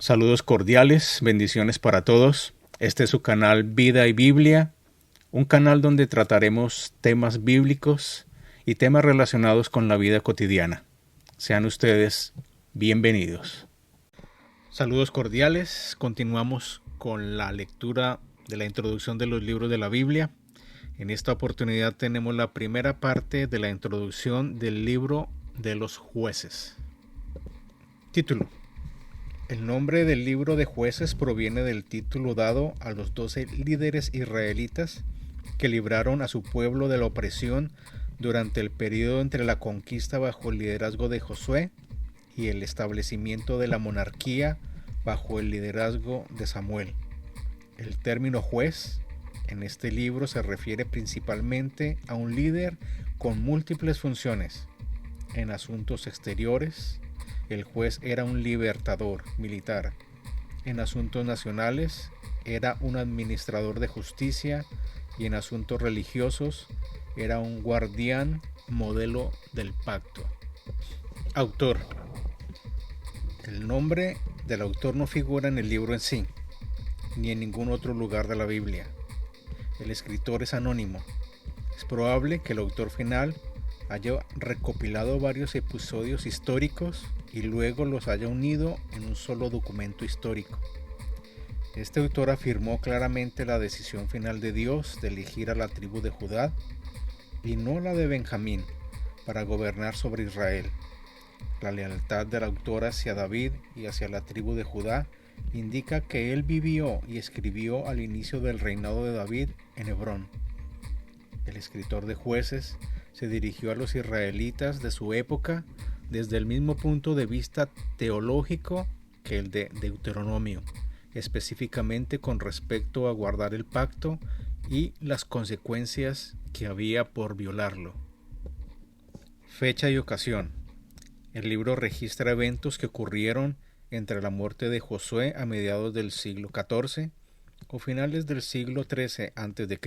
Saludos cordiales, bendiciones para todos. Este es su canal Vida y Biblia, un canal donde trataremos temas bíblicos y temas relacionados con la vida cotidiana. Sean ustedes bienvenidos. Saludos cordiales, continuamos con la lectura de la introducción de los libros de la Biblia. En esta oportunidad tenemos la primera parte de la introducción del libro de los Jueces. Título: el nombre del libro de Jueces proviene del título dado a los 12 líderes israelitas que libraron a su pueblo de la opresión durante el periodo entre la conquista bajo el liderazgo de Josué y el establecimiento de la monarquía bajo el liderazgo de Samuel. El término juez en este libro se refiere principalmente a un líder con múltiples funciones. En asuntos exteriores, el juez era un libertador militar. En asuntos nacionales, era un administrador de justicia, y en asuntos religiosos, era un guardián modelo del pacto. Autor. El nombre del autor no figura en el libro en sí, ni en ningún otro lugar de la Biblia. El escritor es anónimo. Es probable que el autor final haya recopilado varios episodios históricos y luego los haya unido en un solo documento histórico. Este autor afirmó claramente la decisión final de Dios de elegir a la tribu de Judá y no la de Benjamín para gobernar sobre Israel. La lealtad del autor hacia David y hacia la tribu de Judá indica que él vivió y escribió al inicio del reinado de David en Hebrón. El escritor de Jueces se dirigió a los israelitas de su época desde el mismo punto de vista teológico que el de Deuteronomio, específicamente con respecto a guardar el pacto y las consecuencias que había por violarlo. Fecha y ocasión. El libro registra eventos que ocurrieron entre la muerte de Josué a mediados del siglo XIV o finales del siglo XIII a.C.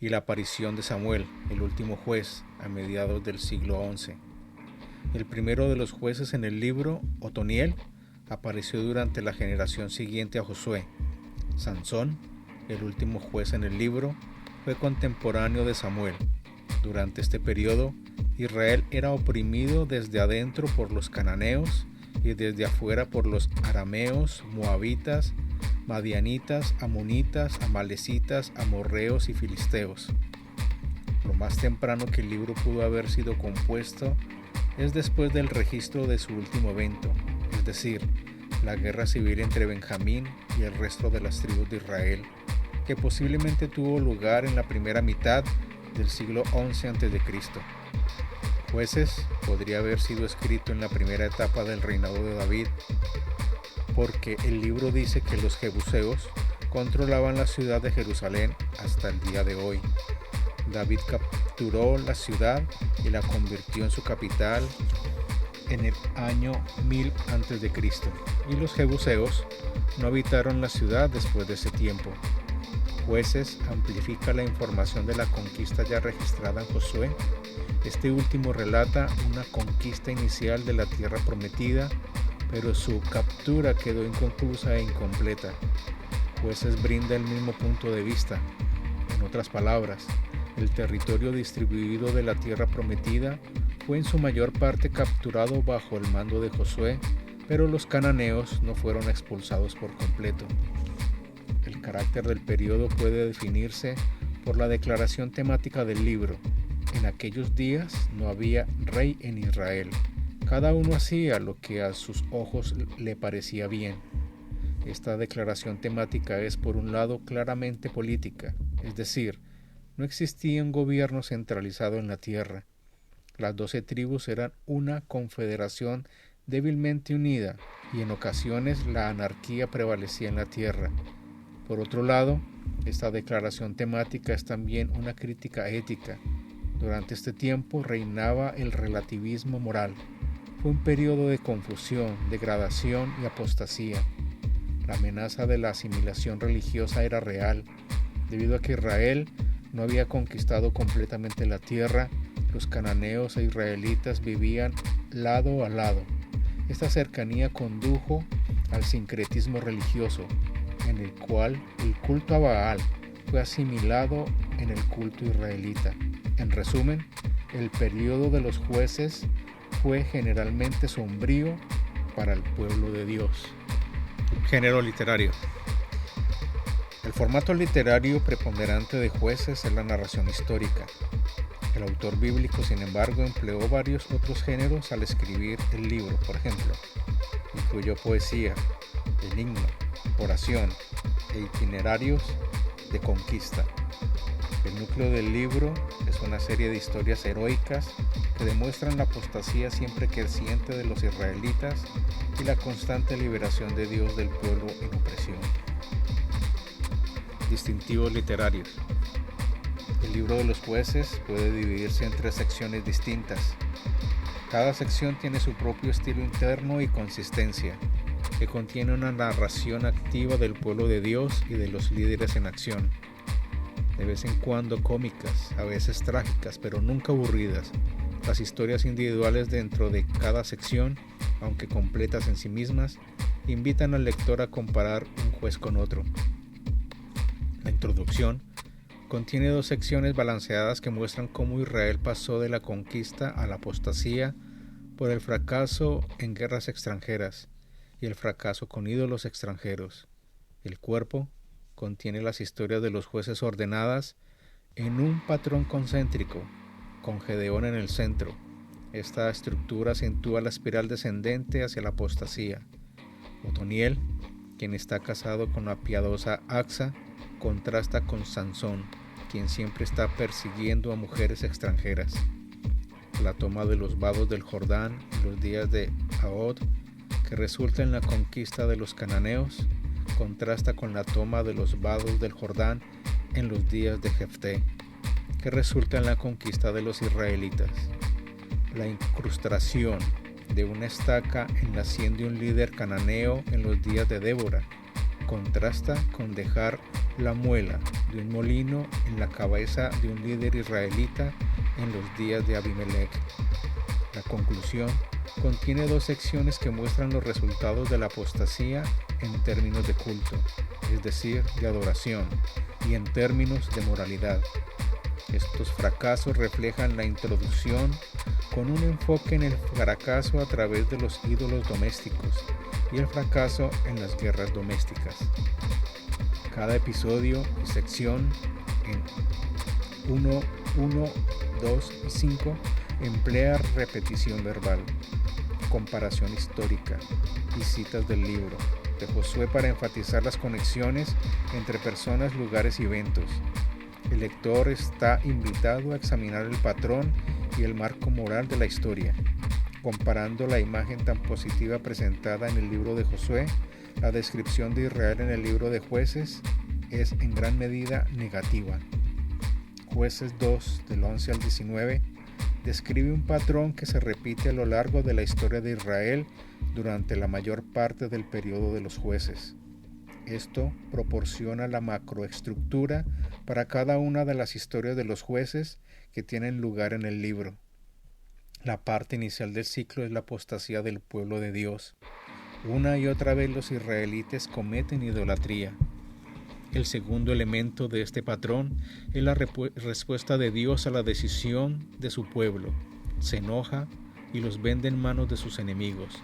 y la aparición de Samuel, el último juez, a mediados del siglo XI. El primero de los jueces en el libro, Otoniel, apareció durante la generación siguiente a Josué. Sansón, el último juez en el libro, fue contemporáneo de Samuel. Durante este periodo, Israel era oprimido desde adentro por los cananeos y desde afuera por los arameos, moabitas, madianitas, amonitas, amalecitas, amorreos y filisteos. Lo más temprano que el libro pudo haber sido compuesto es después del registro de su último evento, es decir, la guerra civil entre Benjamín y el resto de las tribus de Israel, que posiblemente tuvo lugar en la primera mitad del siglo XI a.C. Jueces podría haber sido escrito en la primera etapa del reinado de David, porque el libro dice que los jebuseos controlaban la ciudad de Jerusalén hasta el día de hoy. David capturó la ciudad y la convirtió en su capital en el año 1000 a.C. y los jebuseos no habitaron la ciudad después de ese tiempo. Jueces amplifica la información de la conquista ya registrada en Josué. Este último relata una conquista inicial de la tierra prometida, pero su captura quedó inconclusa e incompleta. Jueces brinda el mismo punto de vista. En otras palabras, el territorio distribuido de la tierra prometida fue en su mayor parte capturado bajo el mando de Josué, pero los cananeos no fueron expulsados por completo. El carácter del periodo puede definirse por la declaración temática del libro. En aquellos días no había rey en Israel. Cada uno hacía lo que a sus ojos le parecía bien. Esta declaración temática es, por un lado, claramente política, es decir, no existía un gobierno centralizado en la tierra. Las 12 tribus eran una confederación débilmente unida y en ocasiones la anarquía prevalecía en la tierra. Por otro lado, esta declaración temática es también una crítica ética. Durante este tiempo reinaba el relativismo moral. Fue un periodo de confusión, degradación y apostasía. La amenaza de la asimilación religiosa era real. Debido a que Israel no había conquistado completamente la tierra, los cananeos e israelitas vivían lado a lado. Esta cercanía condujo al sincretismo religioso, en el cual el culto a Baal fue asimilado en el culto israelita. En resumen, el periodo de los jueces fue generalmente sombrío para el pueblo de Dios. Género literario. El formato literario preponderante de Jueces es la narración histórica. El autor bíblico, sin embargo, empleó varios otros géneros al escribir el libro. Por ejemplo, incluyó poesía, enigma, oración e itinerarios de conquista. El núcleo del libro es una serie de historias heroicas que demuestran la apostasía siempre creciente de los israelitas y la constante liberación de Dios del pueblo en opresión. Distintivos literarios. El libro de los jueces puede dividirse en 3 secciones distintas. Cada sección tiene su propio estilo interno y consistencia, que contiene una narración activa del pueblo de Dios y de los líderes en acción. De vez en cuando cómicas, a veces trágicas, pero nunca aburridas. Las historias individuales dentro de cada sección, aunque completas en sí mismas, invitan al lector a comparar un juez con otro. La introducción contiene 2 secciones balanceadas que muestran cómo Israel pasó de la conquista a la apostasía por el fracaso en guerras extranjeras y el fracaso con ídolos extranjeros. El cuerpo contiene las historias de los jueces ordenadas en un patrón concéntrico, con Gedeón en el centro. Esta estructura acentúa la espiral descendente hacia la apostasía. Otoniel, quien está casado con la piadosa Axa, contrasta con Sansón, quien siempre está persiguiendo a mujeres extranjeras. La toma de los vados del Jordán en los días de Ahod, que resulta en la conquista de los cananeos, contrasta con la toma de los vados del Jordán en los días de Jefté, que resulta en la conquista de los israelitas. La incrustación de una estaca en la sien de un líder cananeo en los días de Débora contrasta con dejar la muela de un molino en la cabeza de un líder israelita en los días de Abimelech. La conclusión contiene 2 secciones que muestran los resultados de la apostasía en términos de culto, es decir, de adoración, y en términos de moralidad. Estos fracasos reflejan la introducción con un enfoque en el fracaso a través de los ídolos domésticos y el fracaso en las guerras domésticas. Cada episodio y sección en 1, 2 y 5 emplea repetición verbal, comparación histórica y citas del libro de Josué para enfatizar las conexiones entre personas, lugares y eventos. El lector está invitado a examinar el patrón y el marco moral de la historia. Comparando la imagen tan positiva presentada en el libro de Josué, la descripción de Israel en el libro de Jueces es en gran medida negativa. Jueces 2, del 11 al 19, describe un patrón que se repite a lo largo de la historia de Israel durante la mayor parte del periodo de los jueces. Esto proporciona la macroestructura para cada una de las historias de los jueces que tienen lugar en el libro. La parte inicial del ciclo es la apostasía del pueblo de Dios. Una y otra vez los israelitas cometen idolatría. El segundo elemento de este patrón es la respuesta de Dios a la decisión de su pueblo. Se enoja y los vende en manos de sus enemigos.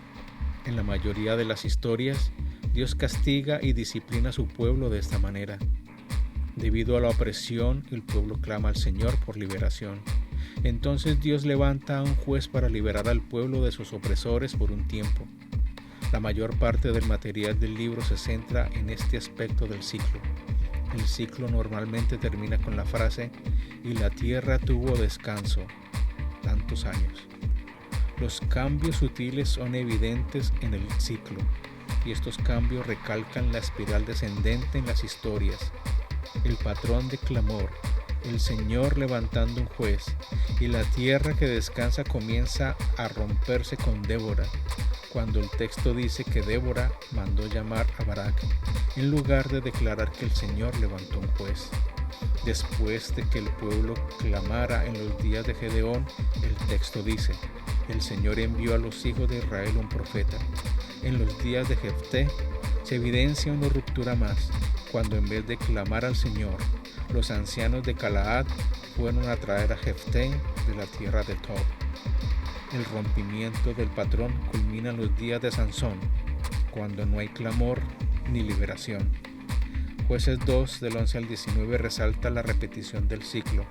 En la mayoría de las historias, Dios castiga y disciplina a su pueblo de esta manera. Debido a la opresión, el pueblo clama al Señor por liberación. Entonces Dios levanta a un juez para liberar al pueblo de sus opresores por un tiempo. La mayor parte del material del libro se centra en este aspecto del ciclo. El ciclo normalmente termina con la frase «y la tierra tuvo descanso, tantos años». Los cambios sutiles son evidentes en el ciclo, y estos cambios recalcan la espiral descendente en las historias, el patrón de clamor, el Señor levantando un juez, y la tierra que descansa comienza a romperse con Débora, cuando el texto dice que Débora mandó llamar a Barak, en lugar de declarar que el Señor levantó un juez. Después de que el pueblo clamara en los días de Gedeón, el texto dice: el Señor envió a los hijos de Israel un profeta. En los días de Jefté se evidencia una ruptura más, cuando en vez de clamar al Señor, los ancianos de Galaad fueron a traer a Jefté de la tierra de Tob. El rompimiento del patrón culmina en los días de Sansón, cuando no hay clamor ni liberación. Jueces 2 del 11 al 19 resalta la repetición del ciclo.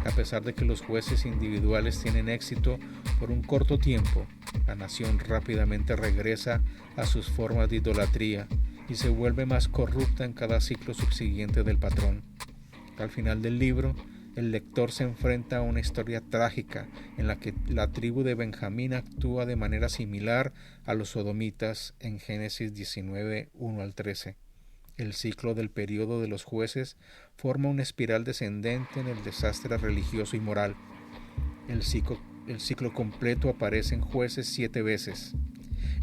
A pesar de que los jueces individuales tienen éxito por un corto tiempo, la nación rápidamente regresa a sus formas de idolatría y se vuelve más corrupta en cada ciclo subsiguiente del patrón. Al final del libro, el lector se enfrenta a una historia trágica en la que la tribu de Benjamín actúa de manera similar a los sodomitas en Génesis 19, 1 al 13. El ciclo del período de los jueces forma una espiral descendente en el desastre religioso y moral. El ciclo completo aparece en Jueces 7 veces.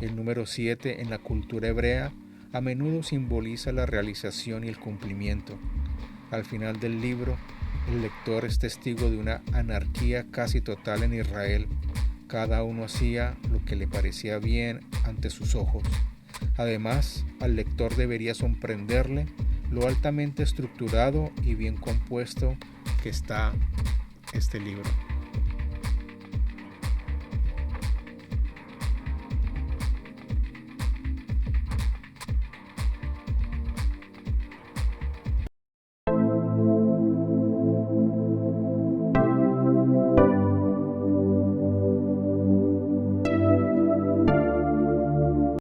El número 7 en la cultura hebrea a menudo simboliza la realización y el cumplimiento. Al final del libro, el lector es testigo de una anarquía casi total en Israel. Cada uno hacía lo que le parecía bien ante sus ojos. Además, al lector debería sorprenderle lo altamente estructurado y bien compuesto que está este libro.